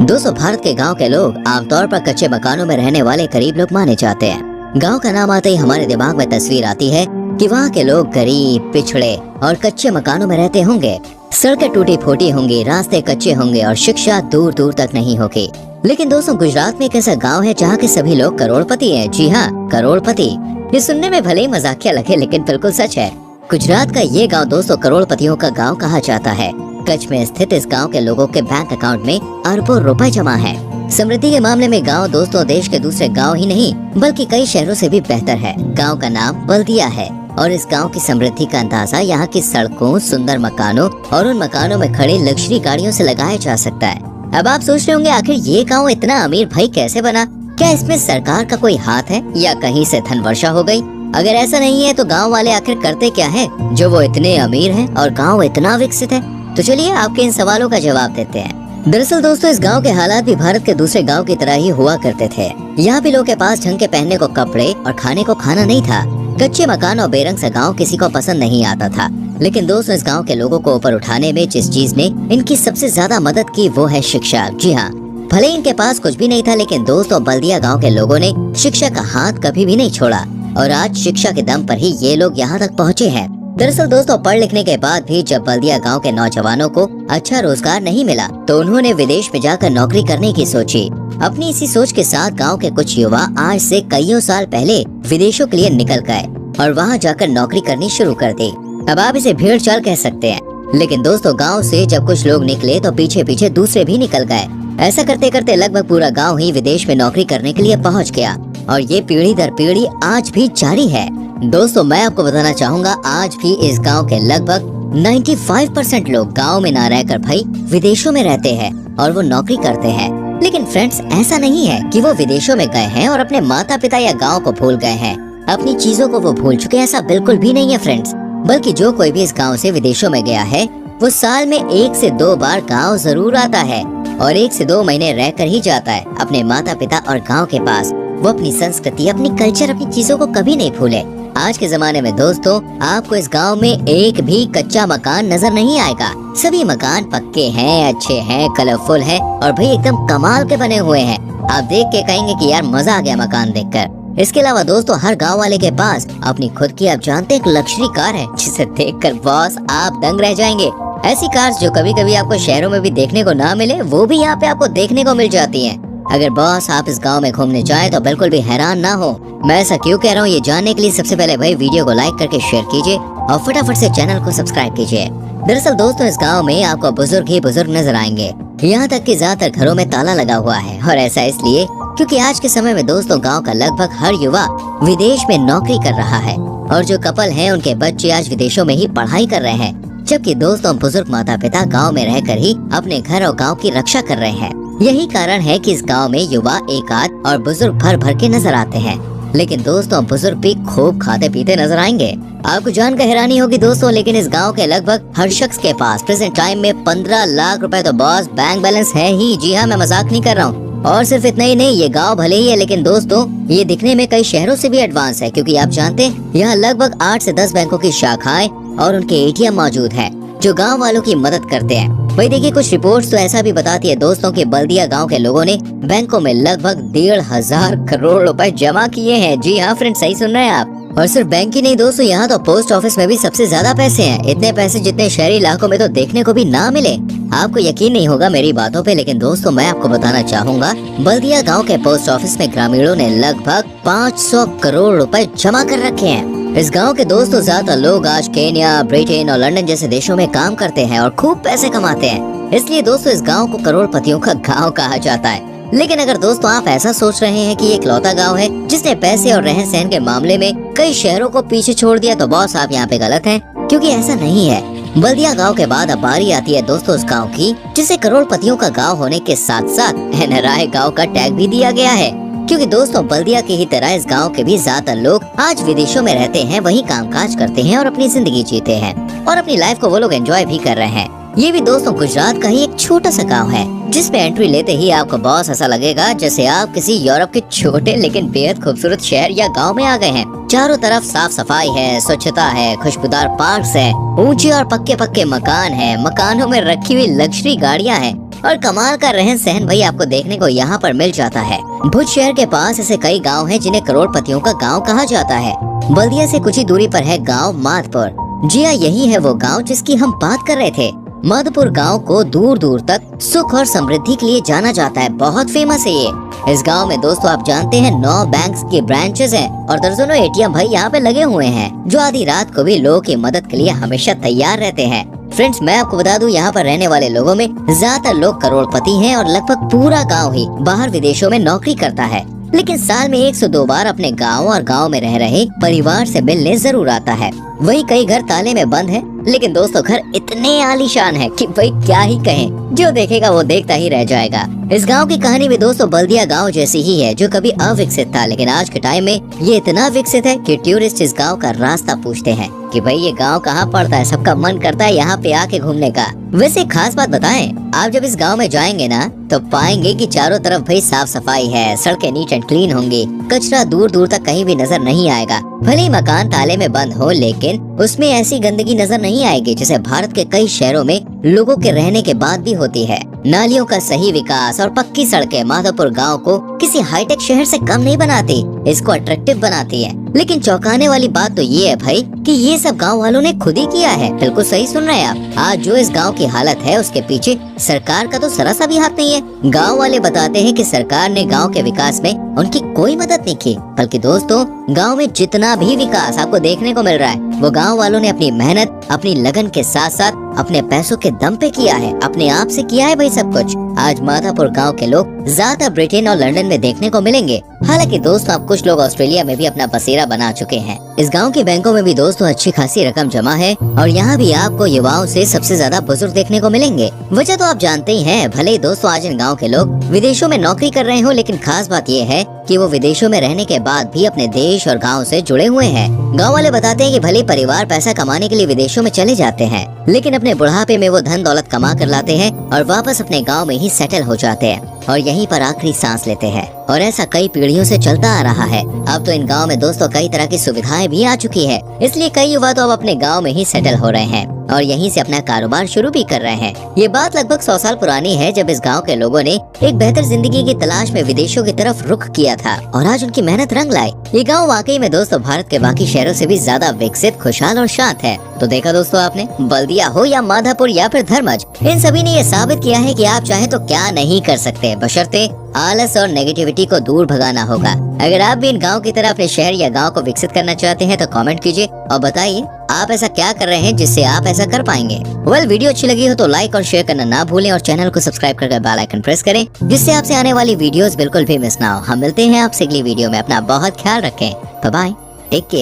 दोस्तों, भारत के गांव के लोग आमतौर पर कच्चे मकानों में रहने वाले गरीब लोग माने जाते हैं। गांव का नाम आते ही हमारे दिमाग में तस्वीर आती है कि वहाँ के लोग गरीब, पिछड़े और कच्चे मकानों में रहते होंगे। सड़कें टूटी फूटी होंगी, रास्ते कच्चे होंगे और शिक्षा दूर दूर तक नहीं होगी। लेकिन दोस्तों, गुजरात में एक ऐसा गाँव है जहाँ के सभी लोग करोड़पति हैं। जी हाँ, करोड़पति। ये सुनने में भले ही मजाकिया लगे, लेकिन बिल्कुल सच है। गुजरात का ये गाँव दोस्तों करोड़पतियों का गाँव कहा जाता है। कच्छ में स्थित इस गांव के लोगों के बैंक अकाउंट में अरबों रुपए जमा है। समृद्धि के मामले में गांव दोस्तों देश के दूसरे गांव ही नहीं बल्कि कई शहरों से भी बेहतर है। गांव का नाम बल्दिया है और इस गांव की समृद्धि का अंदाजा यहाँ की सड़कों, सुंदर मकानों और उन मकानों में खड़ी लग्जरी गाड़ियों से लगाया जा सकता है। अब आप सोच रहे होंगे, आखिर ये गाँव इतना अमीर भाई कैसे बना? क्या इसमें सरकार का कोई हाथ है या कहीं से धन वर्षा हो गई? अगर ऐसा नहीं है तो गाँव वाले आखिर करते क्या है जो वो इतने अमीर है और गाँव इतना विकसित है? तो चलिए आपके इन सवालों का जवाब देते हैं। दरअसल दोस्तों, इस गांव के हालात भी भारत के दूसरे गांव की तरह ही हुआ करते थे। यहाँ भी लोगों के पास ढंग के पहनने को कपड़े और खाने को खाना नहीं था। कच्चे मकान और बेरंग सा गांव किसी को पसंद नहीं आता था। लेकिन दोस्तों, इस गांव के लोगों को ऊपर उठाने में जिस चीज ने इनकी सबसे ज्यादा मदद की वो है शिक्षा। जी हाँ, भले इनके पास कुछ भी नहीं था, लेकिन दोस्तों बल्दिया गाँव के लोगों ने शिक्षा का हाथ कभी भी नहीं छोड़ा और आज शिक्षा के दम पर ही ये लोग यहाँ तक पहुँचे हैं। दरअसल दोस्तों, पढ़ लिखने के बाद भी जब बल्दिया गांव के नौजवानों को अच्छा रोजगार नहीं मिला तो उन्होंने विदेश में जाकर नौकरी करने की सोची। अपनी इसी सोच के साथ गांव के कुछ युवा आज से कईयों साल पहले विदेशों के लिए निकल गए और वहां जाकर नौकरी करनी शुरू कर दी। अब आप इसे भीड़ चाल कह सकते हैं। लेकिन दोस्तों, गाँव से जब कुछ लोग निकले तो पीछे पीछे दूसरे भी निकल गए। ऐसा करते करते लगभग पूरा गाँव ही विदेश में नौकरी करने के लिए पहुँच गया और ये पीढ़ी दर पीढ़ी आज भी जारी है। दोस्तों, मैं आपको बताना चाहूँगा, आज भी इस गांव के लगभग 95% लोग गांव में ना रहकर भाई विदेशों में रहते हैं और वो नौकरी करते हैं। लेकिन फ्रेंड्स, ऐसा नहीं है कि वो विदेशों में गए हैं और अपने माता पिता या गांव को भूल गए हैं, अपनी चीजों को वो भूल चुके हैं। ऐसा बिल्कुल भी नहीं है फ्रेंड्स। बल्कि जो कोई भी इस गाँव से विदेशों में गया है वो साल में 1 से 2 बार गाँव जरूर आता है और 1 से 2 महीने रह कर ही जाता है अपने माता पिता और गाँव के पास। वो अपनी संस्कृति, अपनी कल्चर, अपनी चीजों को कभी नहीं भूले। आज के जमाने में दोस्तों आपको इस गांव में एक भी कच्चा मकान नजर नहीं आएगा। सभी मकान पक्के हैं, अच्छे हैं, कलरफुल हैं और भाई एकदम कमाल के बने हुए हैं। आप देख के कहेंगे कि यार मजा आ गया मकान देखकर। इसके अलावा दोस्तों, हर गांव वाले के पास अपनी खुद की, आप जानते हैं, एक लग्जरी कार है जिसे देखकर बॉस आप दंग रह जाएंगे। ऐसी कार्स जो कभी कभी आपको शहरों में भी देखने को ना मिले, वो भी यहाँ पे आपको देखने को मिल जाती है। अगर बॉस आप इस गांव में घूमने जाए तो बिल्कुल भी हैरान ना हो। मैं ऐसा क्यों कह रहा हूँ ये जानने के लिए सबसे पहले भाई वीडियो को लाइक करके शेयर कीजिए और फटाफट से चैनल को सब्सक्राइब कीजिए। दरअसल दोस्तों, इस गांव में आपको बुजुर्ग ही बुजुर्ग नजर आएंगे। यहाँ तक कि ज्यादातर घरों में ताला लगा हुआ है और ऐसा इसलिए क्योंकि आज के समय में दोस्तों गाँव का लगभग हर युवा विदेश में नौकरी कर रहा है और जो कपल है उनके बच्चे आज विदेशों में ही पढ़ाई कर रहे हैं। जबकि दोस्तों बुजुर्ग माता पिता गाँव में रहकर ही अपने घर और गाँव की रक्षा कर रहे हैं। यही कारण है कि इस गांव में युवा एकाध और बुजुर्ग भर भर के नजर आते हैं। लेकिन दोस्तों, बुजुर्ग भी खूब खाते पीते नजर आएंगे। आपको जानकर हैरानी होगी दोस्तों, लेकिन इस गांव के लगभग हर शख्स के पास प्रेजेंट टाइम में 15 लाख रुपए तो बॉस बैंक बैलेंस है ही। जी हाँ, मैं मजाक नहीं कर रहा हूँ। और सिर्फ इतना ही नहीं, ये गाँव भले ही है लेकिन दोस्तों ये दिखने में कई शहरों से भी एडवांस है, क्योंकि आप जानते हैं यहाँ लगभग 8 से 10 बैंकों की शाखाएं और उनके ATM मौजूद है जो गांव वालों की मदद करते हैं। वही देखिए, कुछ रिपोर्ट्स तो ऐसा भी बताती है दोस्तों कि बल्दिया गांव के लोगों ने बैंकों में लगभग 1,500 करोड़ रुपए जमा किए हैं। जी हाँ फ्रेंड्स, सही सुन रहे हैं आप। और सिर्फ बैंक ही नहीं दोस्तों, यहाँ तो पोस्ट ऑफिस में भी सबसे ज्यादा पैसे हैं। इतने पैसे जितने शहरी इलाकों में तो देखने को भी ना मिले। आपको यकीन नहीं होगा मेरी बातों पे, लेकिन दोस्तों मैं आपको बताना चाहूँगा, बल्दिया गाँव के पोस्ट ऑफिस में ग्रामीणों ने लगभग 500 करोड़ रुपए जमा कर रखे हैं। इस गांव के दोस्तों ज्यादातर लोग आज केन्या, ब्रिटेन और लंदन जैसे देशों में काम करते हैं और खूब पैसे कमाते हैं। इसलिए दोस्तों इस गांव को करोड़पतियों का गांव कहा जाता है। लेकिन अगर दोस्तों आप ऐसा सोच रहे हैं कि ये इकलौता गांव है जिसने पैसे और रहन सहन के मामले में कई शहरों को पीछे छोड़ दिया, तो बॉस आप यहाँ पे गलत हैं, क्योंकि ऐसा नहीं है। बल्दिया गांव के बाद अब बारी आती है दोस्तों उस गांव की जिसे करोड़पतियों का गांव होने के साथ साथ NRI गांव का टैग भी दिया गया है। क्योंकि दोस्तों बल्दिया की ही तरह इस गांव के भी ज्यादातर लोग आज विदेशों में रहते हैं, वही कामकाज करते हैं और अपनी जिंदगी जीते हैं और अपनी लाइफ को वो लोग एंजॉय भी कर रहे हैं। ये भी दोस्तों गुजरात का ही एक छोटा सा गांव है जिसमें एंट्री लेते ही आपको बॉस ऐसा लगेगा जैसे आप किसी यूरोप के छोटे लेकिन बेहद खूबसूरत शहर या गांव में आ गए हैं। चारों तरफ साफ सफाई है, स्वच्छता है, खुशबूदार पार्क्स है, ऊंचे और पक्के पक्के मकान है, मकानों में रखी हुई लग्जरी गाड़ियां हैं और कमाल का रहन सहन भाई आपको देखने को यहाँ पर मिल जाता है। भुज शहर के पास ऐसे कई गाँव है जिन्हें करोड़पतियों का गाँव कहा जाता है। बल्दिया से कुछ ही दूरी पर है गाँव माधपुर। जी हाँ, यही है वो गाँव जिसकी हम बात कर रहे थे। माधपुर गांव को दूर दूर तक सुख और समृद्धि के लिए जाना जाता है, बहुत फेमस है ये। इस गांव में दोस्तों आप जानते हैं 9 बैंक्स के ब्रांचेस हैं और दर्जनों एटीएम भाई यहाँ पे लगे हुए हैं, जो आधी रात को भी लोगों की मदद के लिए हमेशा तैयार रहते हैं। फ्रेंड्स, मैं आपको बता दूं यहाँ पर रहने वाले लोगों में ज्यादातर लोग करोड़पति हैं और लगभग पूरा गाँव ही बाहर विदेशों में नौकरी करता है, लेकिन साल में 102 बार अपने गांव और गांव में रह रहे परिवार से मिलने जरूर आता है। वही कई घर ताले में बंद है, लेकिन दोस्तों घर इतने आलीशान है कि भाई क्या ही कहें, जो देखेगा वो देखता ही रह जाएगा। इस गांव की कहानी भी दोस्तों बल्दिया गांव जैसी ही है, जो कभी अविकसित था, लेकिन आज के टाइम में ये इतना विकसित है कि टूरिस्ट इस गांव का रास्ता पूछते हैं कि भाई ये गांव कहाँ पड़ता है। सबका मन करता है यहाँ पे आके घूमने का। वैसे खास बात बताएं, आप जब इस गांव में जाएंगे ना तो पाएंगे कि चारों तरफ भाई साफ सफाई है, सड़कें नीट एंड क्लीन होंगी, कचरा दूर दूर तक कहीं भी नजर नहीं आएगा। भले ही मकान ताले में बंद हो, लेकिन उसमें ऐसी गंदगी नजर नहीं आएगी जैसे भारत के कई शहरों में लोगों के रहने के बाद भी होती है। नालियों का सही विकास और पक्की सड़कें माधोपुर गांव को किसी हाईटेक शहर से कम नहीं बनाती, इसको अट्रैक्टिव बनाती है। लेकिन चौंकाने वाली बात तो ये है भाई कि ये सब गांव वालों ने खुद ही किया है। बिल्कुल सही सुन रहे हैं आप। आज जो इस गांव की हालत है उसके पीछे सरकार का तो जरा सा भी हाथ नहीं है। गांव वाले बताते हैं कि सरकार ने गांव के विकास में उनकी कोई मदद नहीं की, बल्कि दोस्तों गांव में जितना भी विकास आपको देखने को मिल रहा है वो गांव वालों ने अपनी मेहनत, अपनी लगन के साथ साथ अपने पैसों के दम पे किया है, अपने आप से किया है भाई सब कुछ। आज माधापुर गांव के लोग ज्यादा ब्रिटेन और लंदन में देखने को मिलेंगे। हालांकि दोस्तों अब कुछ लोग ऑस्ट्रेलिया में भी अपना बसेरा बना चुके हैं। इस गांव के बैंकों में भी दोस्तों अच्छी खासी रकम जमा है और यहाँ भी आपको युवाओं से सबसे ज्यादा बुजुर्ग देखने को मिलेंगे। वजह तो आप जानते ही हैं। भले ही दोस्तों आज इन गाँव के लोग विदेशों में नौकरी कर रहे हो, लेकिन खास बात ये है कि वो विदेशों में रहने के बाद भी अपने देश और गांव से जुड़े हुए हैं। गांव वाले बताते हैं कि भले परिवार पैसा कमाने के लिए विदेशों में चले जाते हैं, लेकिन अपने बुढ़ापे में वो धन दौलत कमा कर लाते हैं और वापस अपने गांव में ही सेटल हो जाते हैं और यहीं पर आखिरी सांस लेते हैं। और ऐसा कई पीढ़ियों से चलता आ रहा है। अब तो इन गांव में दोस्तों कई तरह की सुविधाएं भी आ चुकी है, इसलिए कई युवा तो अब अपने गांव में ही सेटल हो रहे हैं और यहीं से अपना कारोबार शुरू भी कर रहे हैं। ये बात लगभग 100 साल पुरानी है, जब इस गांव के लोगों ने एक बेहतर जिंदगी की तलाश में विदेशों की तरफ रुख किया था और आज उनकी मेहनत रंग लाई। ये गांव वाकई में दोस्तों भारत के बाकी शहरों से भी ज्यादा विकसित, खुशहाल और शांत है। तो देखा दोस्तों आपने, बल्दिया हो या माधापुर या फिर धर्मज, इन सभी ने ये साबित किया है कि आप चाहे तो क्या नहीं कर सकते, बशर्ते आलस और नेगेटिविटी को दूर भगाना होगा। अगर आप भी इन गांव की तरह अपने शहर या गांव को विकसित करना चाहते हैं तो कमेंट कीजिए और बताइए आप ऐसा क्या कर रहे हैं जिससे आप ऐसा कर पाएंगे। वीडियो अच्छी लगी हो तो लाइक और शेयर करना ना भूलें और चैनल को सब्सक्राइब करके बेल आइकन प्रेस करें, जिससे आपसे आने वाली वीडियोस बिल्कुल भी मिस ना हो। हम मिलते हैं आपसे अगली वीडियो में। अपना बहुत ख्याल रखें। Bye bye, take care.